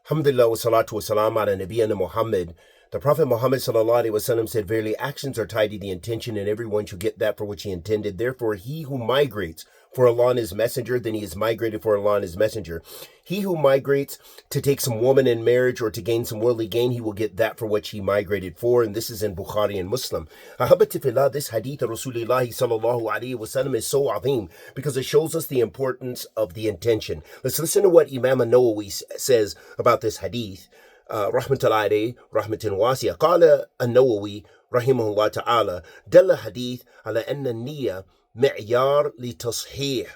Alhamdulillah wa salatu wa salam ala nabiyyina Muhammad. The Prophet Muhammad sallallahu alaihi wasallam said, "Verily, actions are tied to the intention, and everyone shall get that for which he intended. Therefore, he who migrates for Allah and His Messenger, then he is migrated for Allah and His Messenger. He who migrates to take some woman in marriage or to gain some worldly gain, he will get that for which he migrated for." And this is in Bukhari and Muslim. Ahabati fillah, this hadith of Rasulullah sallallahu alaihi wasallam is so azim because it shows us the importance of the intention. Let's listen to what Imam Al-Nawawi says about this hadith. Rahmatullahi alayhi, rahmatin wasiya. Qala Al-Nawawi, rahimahullah ta'ala, dalla hadith ala anna niyya mi'yar li tashih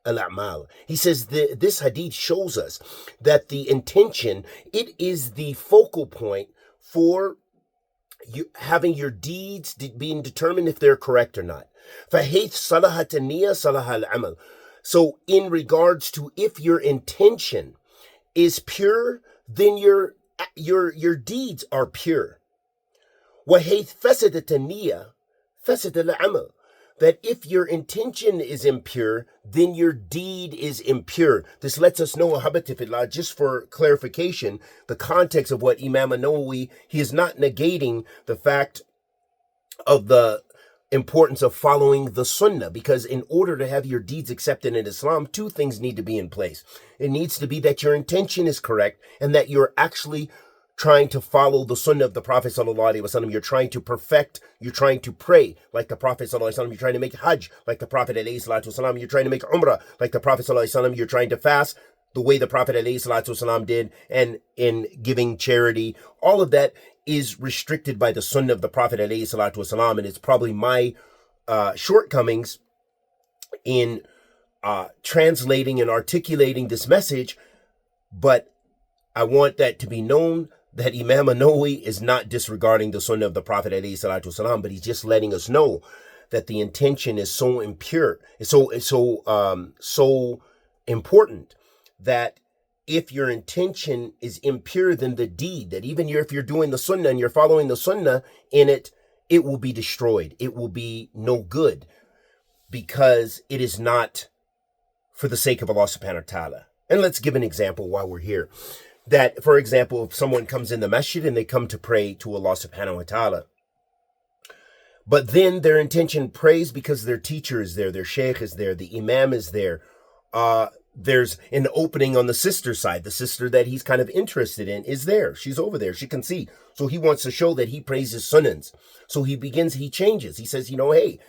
al-a'mal. He says this hadith shows us that the intention, it is the focal point for you having your deeds being determined if they're correct or not. فَحَيْثْ صَلَحَتْ النِّيَّةُ صَلَحَ الْعَمَلُ. So in regards to if your intention is pure, then your deeds are pure. وَحَيْثْ فَسَدَتْ النِّيَّةُ فَسَدَ الْعَمَلُ. That if your intention is impure, then your deed is impure. This lets us know, ahabatifillah, just for clarification, the context of what Imam Al-Nawawi, he is not negating the fact of the importance of following the sunnah, because in order to have your deeds accepted in Islam, two things need to be in place. It needs to be that your intention is correct and that you're actually trying to follow the sunnah of the Prophet sallallahu alaihi wasallam. You're trying to perfect, you're trying to pray like the Prophet sallallahu alaihi wasallam. You're trying to make hajj like the Prophet alayhi salatu wasallam. You're trying to make umrah like the Prophet sallallahu alaihi wasallam. You're trying to fast the way the Prophet alayhi salatu wasallam did, and in giving charity. All of that is restricted by the sunnah of the Prophet alayhi salatu wasallam, and it's probably my shortcomings in translating and articulating this message, but I want that to be known that Imam Al-Nawawi is not disregarding the sunnah of the Prophet alayhi salatu wasalam, but he's just letting us know that the intention is so impure, it's so important that if your intention is impure, then the deed, that even if you're doing the sunnah and you're following the sunnah in it, it will be destroyed. It will be no good because it is not for the sake of Allah subhanahu wa ta'ala. And let's give an example while we're here. That, for example, if someone comes in the masjid and they come to pray to Allah subhanahu wa ta'ala, but then their intention prays because their teacher is there, their sheikh is there, the imam is there. There's an opening on the sister side. The sister that he's kind of interested in is there. She's over there. She can see. So he wants to show that he prays his sunnahs. So he changes. He says, hey,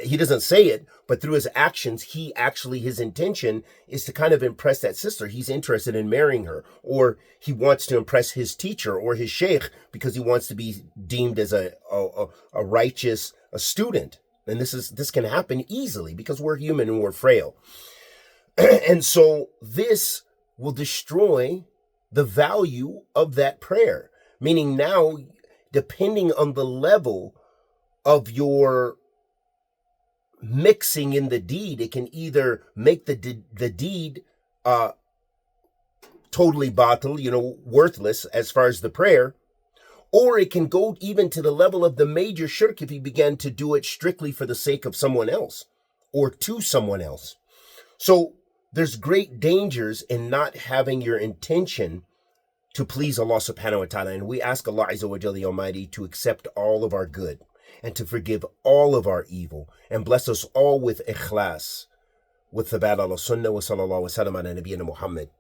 he doesn't say it, but through his actions, his intention is to kind of impress that sister. He's interested in marrying her, or he wants to impress his teacher or his sheikh because he wants to be deemed as a righteous student. And this can happen easily because we're human and we're frail. And so this will destroy the value of that prayer. Meaning now, depending on the level of your mixing in the deed, it can either make the deed totally batil, worthless as far as the prayer, or it can go even to the level of the major shirk if you began to do it strictly for the sake of someone else or to someone else. So there's great dangers in not having your intention to please Allah subhanahu wa ta'ala. And we ask Allah Azza wa Jalla the Almighty to accept all of our good and to forgive all of our evil and bless us all with ikhlas, with thabat ala sunnah wa sallallahu wa sallam ala nabiyyina Muhammad.